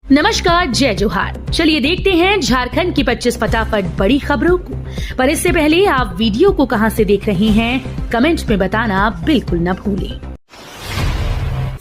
नमस्कार, जय जोहार। चलिए देखते हैं झारखंड की 25 फटाफट बड़ी खबरों को। पर इससे पहले आप वीडियो को कहां से देख रहे हैं, कमेंट में बताना बिल्कुल न भूलें।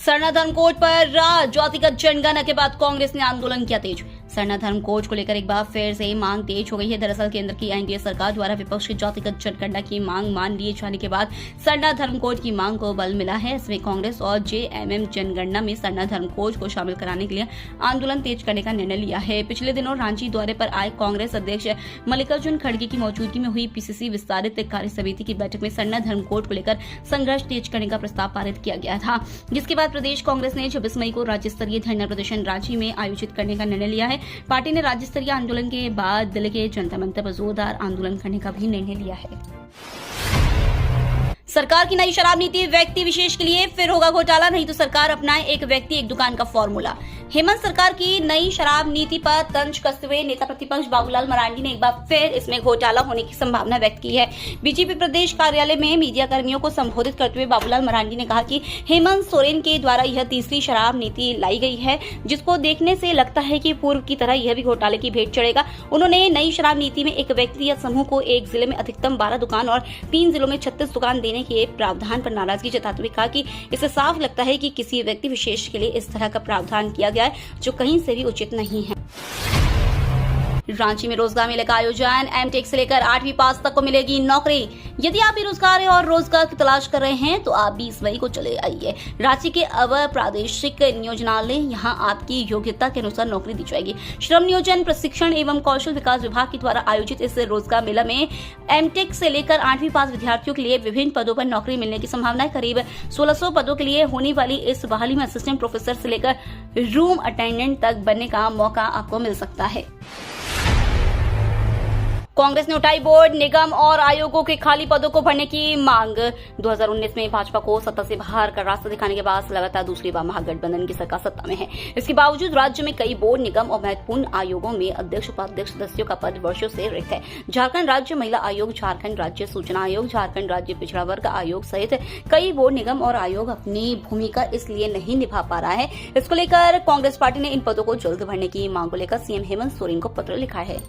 सरना धर्म कोड पर जातिगत जनगणना के बाद कांग्रेस ने आंदोलन किया तेज। सरना धर्म कोड को लेकर एक बार फिर से मांग तेज हो गई है। दरअसल केंद्र की एनडीए सरकार द्वारा विपक्ष की जातिगत जनगणना की मांग मान लिए जाने के बाद सरना धर्म कोड की मांग को बल मिला है। इसमें कांग्रेस और जेएमएम जनगणना में सरना धर्म कोड को शामिल कराने के लिए आंदोलन तेज करने का निर्णय लिया है। पिछले दिनों रांची दौरे पर आए कांग्रेस अध्यक्ष मल्लिकार्जुन खड़गे की मौजूदगी में हुई पीसीसी विस्तारित कार्य समिति की बैठक में सरना धर्म कोड को लेकर संघर्ष तेज करने का प्रस्ताव पारित किया गया था, जिसके बाद प्रदेश कांग्रेस ने 26 मई को राज्य स्तरीय धरना प्रदर्शन रांची में आयोजित करने का निर्णय लिया है। पार्टी ने राज्य स्तरीय आंदोलन के बाद दिल्ली के जंतर मंतर पर जोरदार आंदोलन करने का भी निर्णय लिया है। सरकार की नई शराब नीति व्यक्ति विशेष के लिए फिर होगा घोटाला, नहीं तो सरकार अपनाए एक व्यक्ति एक दुकान का फॉर्मूला। हेमंत सरकार की नई शराब नीति पर तंज कसते हुए नेता प्रतिपक्ष बाबूलाल मरांडी ने एक बार फिर इसमें घोटाला होने की संभावना व्यक्त की है। बीजेपी प्रदेश कार्यालय में मीडिया कर्मियों को संबोधित करते हुए बाबूलाल मरांडी ने कहा कि हेमंत सोरेन के द्वारा यह तीसरी शराब नीति लाई गई है, जिसको देखने से लगता है कि पूर्व की तरह यह भी घोटाले की भेंट चढ़ेगा। उन्होंने नई शराब नीति में एक व्यक्ति या समूह को एक जिले में अधिकतम 12 दुकान और 3 जिलों में 36 दुकान देने के प्रावधान पर नाराजगी जताते हुए कहा कि इससे साफ लगता है कि किसी व्यक्ति विशेष के लिए इस तरह का प्रावधान किया गया है, जो कहीं से भी उचित नहीं है। रांची में रोजगार मेले का आयोजन। एमटेक से लेकर 8वीं पास तक को मिलेगी नौकरी। यदि आप बेरोजगार हैं और रोजगार की तलाश कर रहे हैं तो आप 20 मई को चले आइए। रांची के अवर प्रादेशिक नियोजनालय, यहां आपकी योग्यता के अनुसार नौकरी दी जाएगी। श्रम नियोजन प्रशिक्षण एवं कौशल विकास विभाग के द्वारा आयोजित इस रोजगार मेला में एमटेक से लेकर 8वीं पास विद्यार्थियों के लिए विभिन्न पदों पर नौकरी मिलने की संभावना है। करीब 1600 पदों के लिए होने वाली इस बहाली में असिस्टेंट प्रोफेसर से लेकर रूम अटेंडेंट तक बनने का मौका आपको मिल सकता है। कांग्रेस ने उठाई बोर्ड, निगम और आयोगों के खाली पदों को भरने की मांग। 2019 में भाजपा को सत्ता से बाहर का रास्ता दिखाने के बाद लगातार दूसरी बार महागठबंधन की सरकार सत्ता में है। इसके बावजूद राज्य में कई बोर्ड, निगम और महत्वपूर्ण आयोगों में अध्यक्ष, उपाध्यक्ष सदस्यों का पद वर्षों से रिक्त है। झारखंड राज्य महिला आयोग, झारखंड राज्य सूचना आयोग, झारखंड राज्य पिछड़ा वर्ग आयोग सहित कई बोर्ड, निगम और आयोग अपनी भूमिका इसलिए नहीं निभा पा रहा है। इसको लेकर कांग्रेस पार्टी ने इन पदों को जल्द भरने की मांग को लेकर सीएम हेमंत सोरेन को पत्र लिखा है।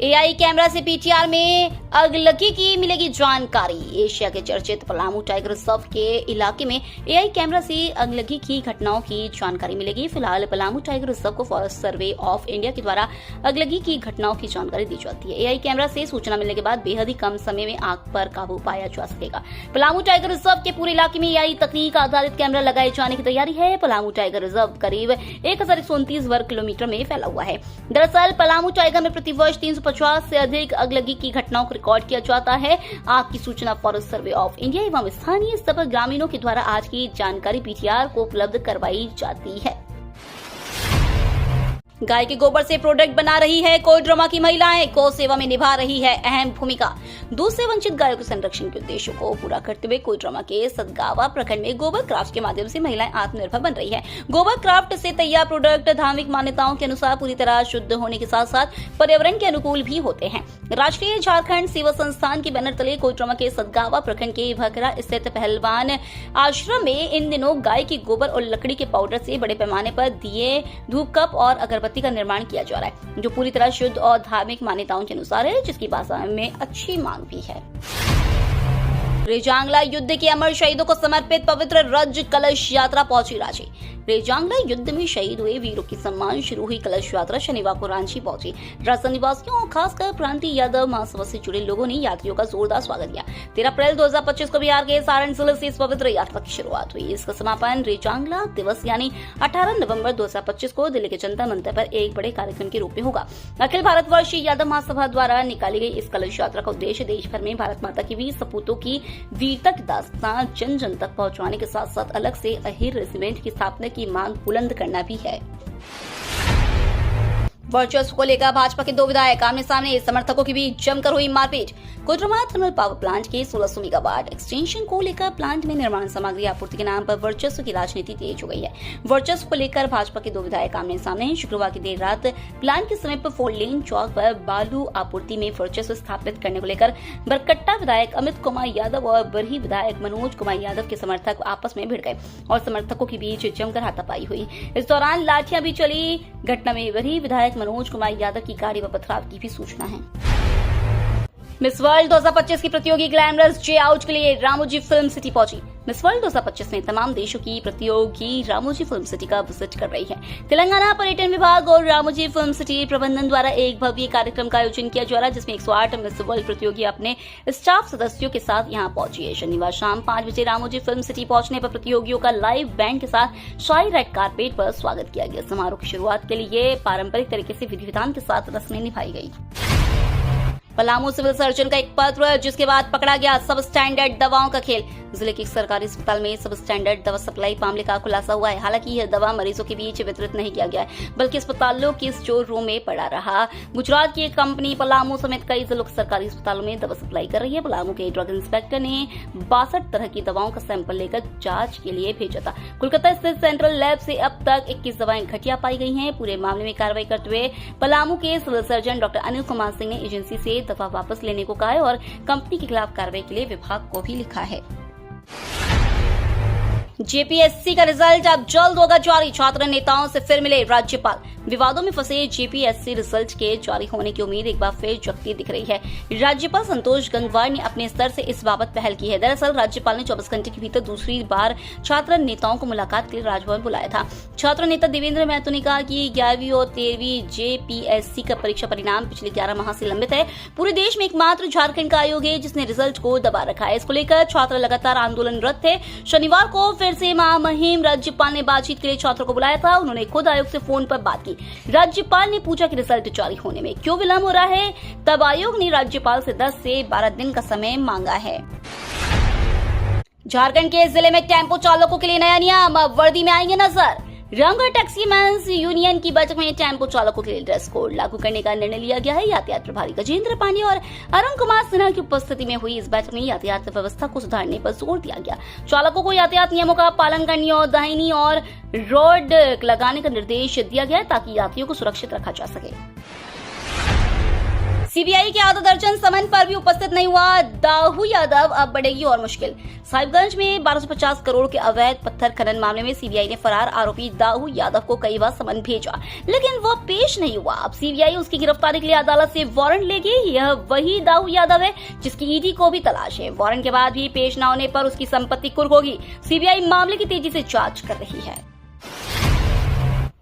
एआई कैमरा से पीटीआर में अगलगी की मिलेगी जानकारी। एशिया के चर्चित पलामू टाइगर रिजर्व के इलाके में एआई कैमरा से अगलगी की घटनाओं की जानकारी मिलेगी। फिलहाल पलामू टाइगर रिजर्व को फॉरेस्ट सर्वे ऑफ इंडिया के द्वारा अगलगी की घटनाओं की जानकारी दी जाती है। एआई कैमरा से सूचना मिलने के बाद बेहद ही कम समय में आग पर काबू पाया जा सकेगा। पलामू टाइगर रिजर्व के पूरे इलाके में एआई तकनीक आधारित कैमरा लगाए जाने की तैयारी है। पलामू टाइगर रिजर्व करीब 1129 वर्ग किलोमीटर में फैला हुआ है। दरअसल पलामू टाइगर में प्रतिवर्ष 350 से अधिक अगलगी की घटनाओं को रिकॉर्ड किया जाता है। आग की सूचना फॉरेस्ट सर्वे ऑफ इंडिया एवं स्थानीय स्तर पर ग्रामीणों के द्वारा आज की जानकारी पीटीआर को उपलब्ध करवाई जाती है। गाय के गोबर से प्रोडक्ट बना रही है कोडरमा की महिलाएं, गौ सेवा में निभा रही है अहम भूमिका। दूध से वंचित गायों के संरक्षण के उद्देश्य को पूरा करते हुए कोडरमा के सतगावा प्रखंड में गोबर क्राफ्ट के माध्यम से महिलाएं आत्मनिर्भर बन रही है। गोबर क्राफ्ट से तैयार प्रोडक्ट धार्मिक मान्यताओं के अनुसार पूरी तरह शुद्ध होने के साथ साथ पर्यावरण के अनुकूल भी होते हैं। राष्ट्रीय झारखंड सेवा संस्थान के बैनर तले कोडरमा के सतगावा प्रखंड के भकरा स्थित पहलवान आश्रम में इन दिनों गाय की गोबर और लकड़ी के पाउडर से बड़े पैमाने पर दिए, धूप कप और अगरबत्ती का निर्माण किया जा रहा है, जो पूरी तरह शुद्ध और धार्मिक मान्यताओं के अनुसार है, जिसकी बाजार में अच्छी मांग भी है। रेजांगला युद्ध के अमर शहीदों को समर्पित पवित्र रज कलश यात्रा पहुंची रांची। रेजांगला युद्ध में शहीद हुए वीरों की सम्मान शुरू हुई कलश यात्रा शनिवार को रांची पहुंची। राजस्थान निवासियों और खासकर प्रांतीय यादव महासभा से जुड़े लोगों ने यात्रियों का जोरदार स्वागत किया। 13 अप्रैल 2025 को बिहार के सारण जिले से इस पवित्र यात्रा की शुरुआत हुई। इसका समापन रेजांगला दिवस यानी 18 नवंबर 2025 को दिल्ली के जंतर मंतर पर एक बड़े कार्यक्रम के रूप में होगा। अखिल भारतवर्षीय यादव महासभा द्वारा निकाली गई इस कलश यात्रा का उद्देश्य देश भर में भारत माता की वीर सपूतों की वीरता की दास्तां जन जन तक पहुंचाने के साथ साथ अलग से अहिर रेजिमेंट की स्थापना की मांग बुलंद करना भी है। वर्चस्व को लेकर भाजपा के 2 विधायक आमने सामने, समर्थकों के बीच जमकर हुई मारपीट। कोडरमा थर्मल पावर प्लांट के 1600 मेगावाट एक्सटेंशन को लेकर प्लांट में निर्माण सामग्री आपूर्ति के नाम पर वर्चस्व की राजनीति तेज हो गई है। वर्चस्व को लेकर भाजपा के 2 विधायक आमने सामने हैं। शुक्रवार की देर रात प्लांट के समीप 4 लेन चौक पर बालू आपूर्ति में वर्चस्व स्थापित करने को लेकर बरकट्टा विधायक अमित कुमार यादव और बरही विधायक मनोज कुमार यादव के समर्थक आपस में भिड़ गए और समर्थकों के बीच जमकर हाथापाई हुई। इस दौरान लाठियां भी चली। घटना में बरही विधायक मनोज कुमार यादव की गाड़ी व पथराव की भी सूचना है। मिस वर्ल्ड 2025 की प्रतियोगी ग्लैमरस जे आउट के लिए रामोजी फिल्म सिटी पहुंची। मिस वर्ल्ड 2025 में तमाम देशों की प्रतियोगी रामोजी फिल्म सिटी का विजिट कर रही है। तेलंगाना पर्यटन विभाग और रामोजी फिल्म सिटी प्रबंधन द्वारा एक भव्य कार्यक्रम का आयोजन किया जा रहा है, जिसमें 108 मिस वर्ल्ड प्रतियोगी अपने स्टाफ सदस्यों के साथ यहां पहुंची है। शनिवार शाम 5 बजे रामोजी फिल्म सिटी पहुंचने पर प्रतियोगियों का लाइव बैंड के साथ शाही रेड कारपेट पर स्वागत किया गया। समारोह की शुरुआत के लिए पारंपरिक तरीके से विधि विधान के साथ रस्में निभाई गई। पलामू सिविल सर्जन का एक पत्र, जिसके बाद पकड़ा गया सब स्टैंडर्ड दवाओं का खेल। जिले के सरकारी अस्पताल में सब स्टैंडर्ड दवा सप्लाई मामले का खुलासा हुआ है। हालांकि यह दवा मरीजों के बीच वितरित नहीं किया गया है, बल्कि अस्पतालों के स्टोर रूम में पड़ा रहा। गुजरात की एक कंपनी पलामू समेत कई जिलों के सरकारी अस्पतालों में दवा सप्लाई कर रही है। पलामू के ड्रग इंस्पेक्टर ने 62 तरह की दवाओं का सैंपल लेकर जांच के लिए भेजा था। कोलकाता स्थित सेंट्रल लैब से अब तक 21 दवाएं घटिया पाई गई हैं। पूरे मामले में कार्रवाई करते हुए पलामू के civil surgeon doctor Anil Kumar Singh ने एजेंसी से दवा वापस लेने को कहा है और कंपनी के खिलाफ कार्रवाई के लिए विभाग को भी लिखा है। जेपीएससी का रिजल्ट अब जल्द होगा जारी, छात्र नेताओं से फिर मिले राज्यपाल। विवादों में फंसे जेपीएससी रिजल्ट के जारी होने की उम्मीद एक बार फिर जगती दिख रही है। राज्यपाल संतोष गंगवार ने अपने स्तर से इस बाबत पहल की है। दरअसल राज्यपाल ने 24 घंटे के भीतर दूसरी बार छात्र नेताओं को मुलाकात के लिए राजभवन बुलाया था। छात्र नेता देवेंद्र महतो ने कहा कि 11वीं और 13वीं जेपीएससी का परीक्षा परिणाम पिछले 11 माह से लंबित है। पूरे देश में एकमात्र झारखंड का आयोग है जिसने रिजल्ट को दबा रखा है। इसको लेकर छात्र लगातार आंदोलनरत थे। शनिवार को फिर से महामहिम राज्यपाल ने बातचीत के लिए छात्रों को बुलाया था। उन्होंने खुद आयोग से फोन पर बात की। राज्यपाल ने पूछा कि रिजल्ट जारी होने में क्यों विलंब हो रहा है। तब आयोग ने राज्यपाल से 10 से 12 दिन का समय मांगा है। झारखंड के जिले में टेम्पो चालकों के लिए नया नियम, अब वर्दी में आएंगे नजर। रंग और टैक्सी मैन्स यूनियन की बैठक में टेम्पो चालकों के लिए ड्रेस कोड लागू करने का निर्णय लिया गया है। यातायात प्रभारी गजेंद्र पांडे और अरुण कुमार सिन्हा की उपस्थिति में हुई इस बैठक में यातायात व्यवस्था को सुधारने पर जोर दिया गया। चालकों को यातायात नियमों का पालन करने और दाहिनी और रोड लगाने का निर्देश दिया गया ताकि यात्रियों को सुरक्षित रखा जा सके। सीबीआई के आधा दर्जन समन पर भी उपस्थित नहीं हुआ दाऊ यादव, अब बढ़ेगी और मुश्किल। साहिबगंज में 1250 करोड़ के अवैध पत्थर खनन मामले में सीबीआई ने फरार आरोपी दाऊ यादव को कई बार समन भेजा, लेकिन वो पेश नहीं हुआ। अब सीबीआई उसकी गिरफ्तारी के लिए अदालत से वारंट लेगी। यह वही दाऊ यादव है जिसकी ईडी को भी तलाश है। वारंट के बाद भी पेश न होने पर उसकी संपत्ति कुर्क होगी। सीबीआई मामले की तेजी से जांच कर रही है।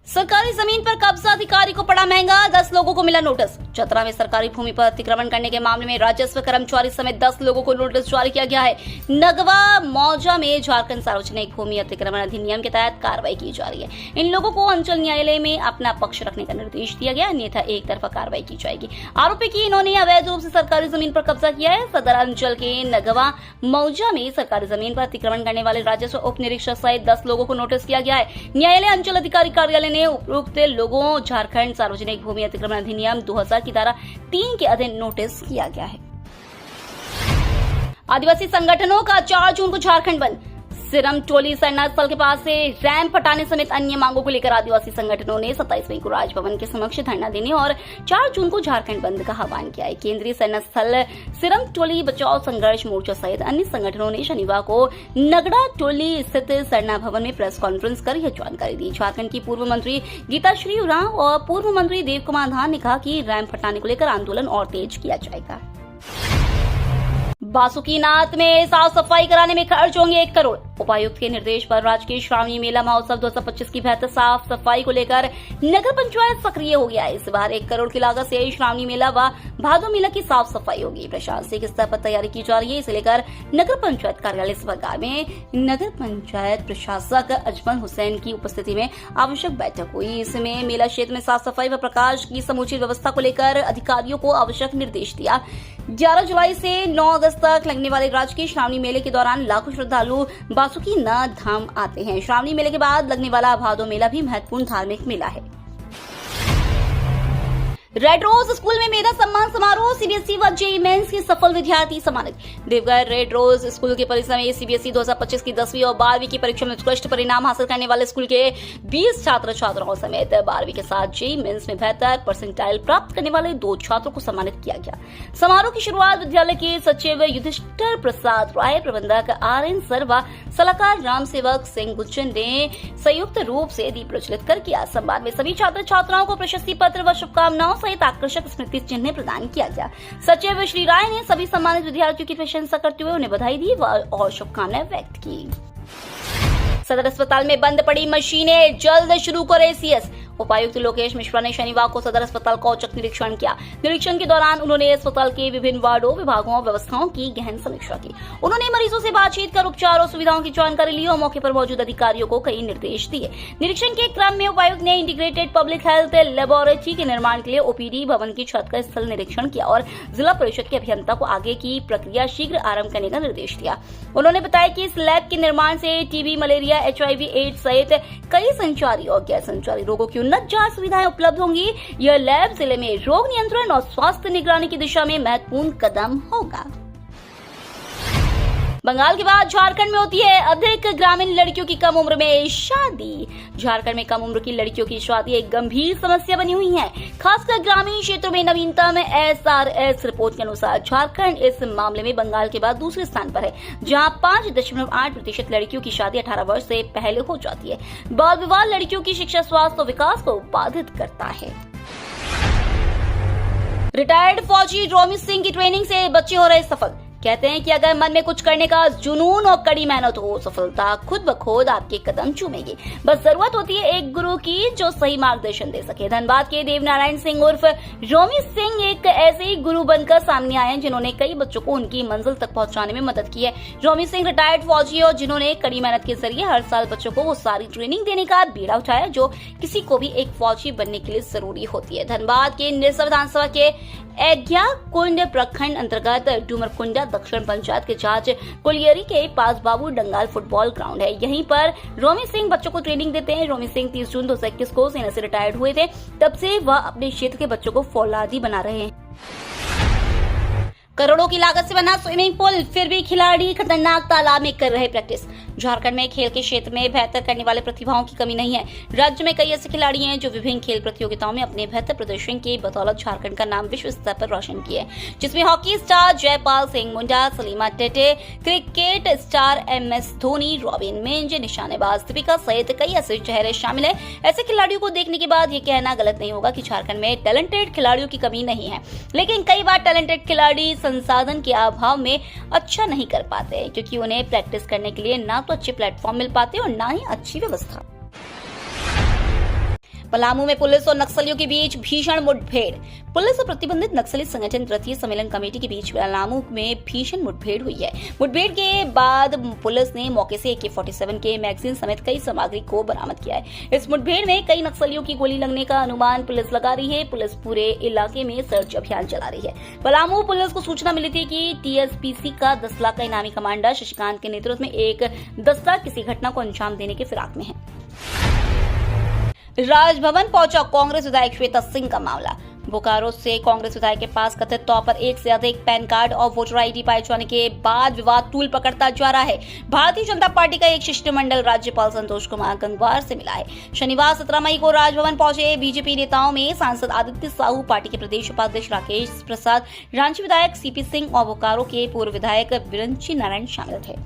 सरकारी जमीन पर कब्जा अधिकारी को पड़ा महंगा, 10 लोगों को मिला नोटिस। चतरा में सरकारी भूमि पर अतिक्रमण करने के मामले में राजस्व कर्मचारी समेत 10 लोगों को नोटिस जारी किया गया है। नगवा मौजा में झारखंड सार्वजनिक भूमि अतिक्रमण अधिनियम के तहत कार्रवाई की जा रही है। इन लोगों को अंचल न्यायालय में अपना पक्ष रखने का निर्देश दिया गया, अन्यथा एक तरफा कार्रवाई की जाएगी। आरोपी की इन्होंने अवैध रूप से सरकारी जमीन पर कब्जा किया है। सदर अंचल के नगवा मौजा में सरकारी जमीन पर अतिक्रमण करने वाले राजस्व उप निरीक्षक सहित 10 लोगों को नोटिस किया गया है। न्यायालय अंचल अधिकारी कार्यालय ने उपयुक्त लोगों झारखंड सार्वजनिक भूमि अतिक्रमण अधिनियम 2000 की धारा 3 के अधीन नोटिस किया गया है। आदिवासी संगठनों का 4 जून को झारखंड बंद। सिरम टोली सरना स्थल के पास से रैंप हटाने समेत अन्य मांगों को लेकर आदिवासी संगठनों ने 27 मई को राजभवन के समक्ष धरना देने और 4 जून को झारखंड बंद का आह्वान किया है। केंद्रीय सरना स्थल सिरम टोली बचाओ संघर्ष मोर्चा सहित अन्य संगठनों ने शनिवार को नगड़ा टोली स्थित सरना भवन में प्रेस कॉन्फ्रेंस कर यह जानकारी दी। झारखंड की पूर्व मंत्री गीताश्री उरांव और पूर्व मंत्री देव कुमार धान ने कहा कि रैंप हटाने को लेकर आंदोलन और तेज किया जाएगा। बासुकीनाथ में साफ सफाई कराने में खर्च होंगे 1 करोड़। उपायुक्त के निर्देश पर राजकीय श्रावणी मेला महोत्सव 2025 की बेहतर साफ सफाई को लेकर नगर पंचायत सक्रिय हो गया है। इस बार 1 करोड़ की लागत से श्रावणी मेला व भादो मेला की साफ सफाई होगी। प्रशासनिक स्तर पर तैयारी की जा रही है। इसे लेकर नगर पंचायत कार्यालय सभागार में नगर पंचायत प्रशासक अजमल हुसैन की उपस्थिति में आवश्यक बैठक हुई। इसमें मेला क्षेत्र में साफ सफाई व प्रकाश की समुचित व्यवस्था को लेकर अधिकारियों को आवश्यक निर्देश दिया। 11 जुलाई से 9 अगस्त तक लगने वाले राजकीय श्रावणी मेले के दौरान लाखों श्रद्धालु बासुकीनाथ धाम आते हैं। श्रावणी मेले के बाद लगने वाला भादो मेला भी महत्वपूर्ण धार्मिक मेला है। रेड रोज स्कूल में मेधा सम्मान समारोह, सीबीएसई व जेईई मेंस के सफल विद्यार्थी सम्मानित। देवघर रेड रोज स्कूल के परिसर में सीबीएसई 2025 की 10वीं और 12वीं की परीक्षा में उत्कृष्ट परिणाम हासिल करने वाले स्कूल के 20 छात्र छात्राओं समेत 12वीं के साथ जेईई मेंस में बेहतर परसेंटाइल प्राप्त करने वाले 2 छात्रों को सम्मानित किया गया। समारोह की शुरुआत विद्यालय के सचिव युधिष्ठिर प्रसाद राय, प्रबंधक RN सर्वा, सलाहकार राम सेवक सिंह गुज्जर ने संयुक्त रूप से दीप प्रज्वलित कर किया। सम्मान में सभी छात्र छात्राओं को प्रशस्ति पत्र व शुभकामनाओं सहित आकर्षक स्मृति चिन्ह प्रदान किया गया। सचिव श्री राय ने सभी सम्मानित विद्यार्थियों की प्रशंसा करते हुए उन्हें बधाई दी और शुभकामनाएं व्यक्त की। सदर अस्पताल में बंद पड़ी मशीनें, जल्द शुरू करे सीएस। उपायुक्त लोकेश मिश्रा ने शनिवार को सदर अस्पताल का औचक निरीक्षण किया। निरीक्षण के दौरान उन्होंने अस्पताल के विभिन्न वार्डों, विभागों और व्यवस्थाओं की गहन समीक्षा की। उन्होंने मरीजों से बातचीत कर उपचार और सुविधाओं की जानकारी ली और मौके पर मौजूद अधिकारियों को कई निर्देश दिए। निरीक्षण के क्रम में उपायुक्त ने इंटीग्रेटेड पब्लिक हेल्थ लेबोरेटरी के निर्माण के लिए ओपीडी भवन की छत का स्थल निरीक्षण किया और जिला परिषद के अभियंता को आगे की प्रक्रिया शीघ्र आरंभ करने का निर्देश दिया। उन्होंने बताया कि इस लैब के निर्माण से टीबी, मलेरिया, HIV, एड्स सहित कई संचारी और गैर संचारी रोगों की उन्नत जांच सुविधाएं उपलब्ध होंगी। यह लैब जिले में रोग नियंत्रण और स्वास्थ्य निगरानी की दिशा में महत्वपूर्ण कदम होगा। बंगाल के बाद झारखंड में होती है अधिक ग्रामीण लड़कियों की कम उम्र में शादी। झारखंड में कम उम्र की लड़कियों की शादी एक गंभीर समस्या बनी हुई है, खासकर ग्रामीण क्षेत्रों में। नवीनतम SRS रिपोर्ट के अनुसार झारखंड इस मामले में बंगाल के बाद दूसरे स्थान पर है, जहां 5.8% लड़कियों की शादी 18 वर्ष से पहले हो जाती है। बाल विवाह लड़कियों की शिक्षा, स्वास्थ्य और विकास को बाधित करता है। रिटायर्ड फौजी रोमी सिंह की ट्रेनिंग से बच्चे हो रहे सफल। कहते हैं कि अगर मन में कुछ करने का जुनून और कड़ी मेहनत हो, सफलता खुद ब खुद आपके कदम चूमेगी। बस जरूरत होती है एक गुरु की जो सही मार्गदर्शन दे सके। धनबाद के देवनारायण सिंह उर्फ रोमी सिंह एक ऐसे ही गुरु बनकर सामने आए हैं जिन्होंने कई बच्चों को उनकी मंजिल तक पहुंचाने में मदद की है। रोमी सिंह रिटायर्ड फौजी और जिन्होंने कड़ी मेहनत के जरिए हर साल बच्चों को वो सारी ट्रेनिंग देने का बीड़ा उठाया जो किसी को भी एक फौजी बनने के लिए जरूरी होती है। धनबाद के निरसा विधानसभा के एग्या कुंड प्रखंड अंतर्गत डूमरकुंडा दक्षिण पंचायत के जांच कोलियरी के पास बाबू डंगाल फुटबॉल ग्राउंड है। यहीं पर रोमी सिंह बच्चों को ट्रेनिंग देते हैं। रोमी सिंह 30 जून 2021 को सेना से रिटायर्ड हुए थे। तब से वह अपने क्षेत्र के बच्चों को फौलादी बना रहे हैं। करोड़ों की लागत से बना स्विमिंग पूल, फिर भी खिलाड़ी खतरनाक तालाब में कर रहे प्रैक्टिस। झारखंड में खेल के क्षेत्र में बेहतर करने वाले प्रतिभाओं की कमी नहीं है। राज्य में कई ऐसे खिलाड़ी हैं जो विभिन्न खेल प्रतियोगिताओं में अपने बेहतर प्रदर्शन की बदौलत झारखंड का नाम विश्व स्तर पर रोशन किया है, जिसमें hockey star Jaipal Singh Munda, Salima Tete, cricket star MS Dhoni, Robin Minz, निशानेबाज दीपिका सहित कई ऐसे चेहरे शामिल है। ऐसे खिलाड़ियों को देखने के बाद ये कहना गलत नहीं होगा कि झारखंड में टैलेंटेड खिलाड़ियों की कमी नहीं है, लेकिन कई बार टैलेंटेड खिलाड़ी संसाधन के अभाव में अच्छा नहीं कर पाते हैं, क्योंकि उन्हें प्रैक्टिस करने के लिए ना तो अच्छे प्लेटफॉर्म मिल पाते और ना ही अच्छी व्यवस्था। पलामू में पुलिस और नक्सलियों के बीच भीषण मुठभेड़। पुलिस और प्रतिबंधित नक्सली संगठन तृतीय सम्मेलन कमेटी के बीच पलामू में भीषण मुठभेड़ हुई है। मुठभेड़ के बाद पुलिस ने मौके से AK-47 के मैगजीन समेत कई सामग्री को बरामद किया है। इस मुठभेड़ में कई नक्सलियों की गोली लगने का अनुमान पुलिस लगा रही है। पुलिस पूरे इलाके में सर्च अभियान चला रही है। पलामू पुलिस को सूचना मिली थी कि TSPC का 10 लाख का इनामी कमांडर शशिकांत के नेतृत्व में एक दस्ता किसी घटना को अंजाम देने के फिराक में है। राजभवन पहुंचा कांग्रेस विधायक श्वेता सिंह का मामला। बोकारो से कांग्रेस विधायक के पास कथित तौर पर एक से अधिक पैन कार्ड और वोटर ID पाए जाने के बाद विवाद तूल पकड़ता जा रहा है। भारतीय जनता पार्टी का एक शिष्टमंडल राज्यपाल संतोष कुमार गंगवार से मिला है। शनिवार 17 मई को राजभवन पहुंचे बीजेपी नेताओं में सांसद आदित्य साहू, पार्टी के प्रदेश उपाध्यक्ष राकेश प्रसाद, रांची विधायक CP सिंह और बोकारो के पूर्व विधायक बिरंची नारायण शामिल थे।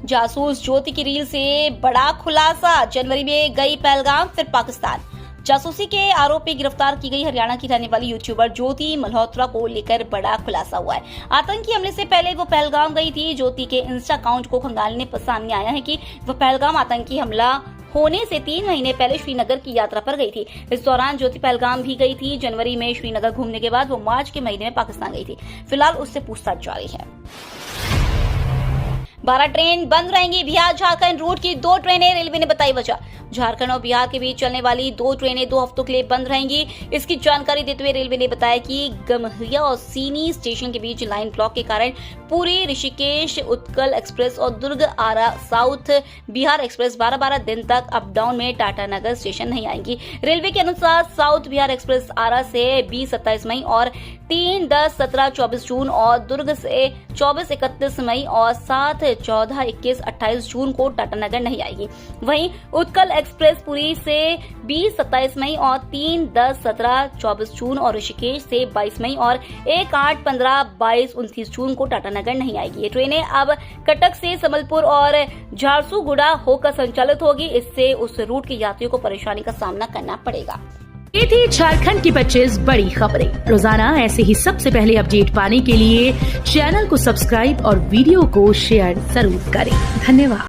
जासूस ज्योति की रील से बड़ा खुलासा। जनवरी में गई पहलगाम, फिर पाकिस्तान। जासूसी के आरोपी गिरफ्तार की गई हरियाणा की रहने वाली यूट्यूबर ज्योति मल्होत्रा को लेकर बड़ा खुलासा हुआ है। आतंकी हमले से पहले वो पहलगाम गई थी। ज्योति के इंस्टा अकाउंट को खंगालने पर सामने आया है कि वह पहलगाम आतंकी हमला होने से 3 महीने पहले श्रीनगर की यात्रा पर गई थी। इस दौरान ज्योति पहलगाम भी गई थी। जनवरी में श्रीनगर घूमने के बाद वो मार्च के महीने में पाकिस्तान गई थी। फिलहाल उससे पूछताछ जारी है। 12 ट्रेन बंद रहेंगी। बिहार झारखंड रूट की 2 ट्रेनें, रेलवे ने बताई वजह। झारखंड और बिहार के बीच चलने वाली 2 ट्रेनें 2 हफ्तों के लिए बंद रहेंगी। इसकी जानकारी देते हुए रेलवे ने बताया कि गम्हरिया और सीनी स्टेशन के बीच लाइन ब्लॉक के कारण पुरी, ऋषिकेश, उत्कल एक्सप्रेस और दुर्ग आरा साउथ बिहार एक्सप्रेस 12-12 दिन तक अप डाउन में टाटानगर स्टेशन नहीं आएंगी। रेलवे के अनुसार साउथ बिहार एक्सप्रेस आरा से 20-27 मई और 3-10-17-24 जून और दुर्ग से 24-31 मई और 7-14-21-28 जून को टाटानगर नहीं आएगी। वहीं उत्कल एक्सप्रेस पुरी से 20-27 मई और 3-10-17-24 जून और ऋषिकेश से 22 मई और 1-8-15-22-29 जून को टाटानगर नहीं आएगी। ये ट्रेनें अब कटक से संबलपुर और झारसुगुड़ा होकर संचालित होगी। इससे उस रूट के यात्रियों को परेशानी का सामना करना पड़ेगा। ये थी झारखंड की 25 बड़ी खबरें। रोजाना ऐसे ही सबसे पहले अपडेट पाने के लिए चैनल को सब्सक्राइब और वीडियो को शेयर जरूर करें। धन्यवाद।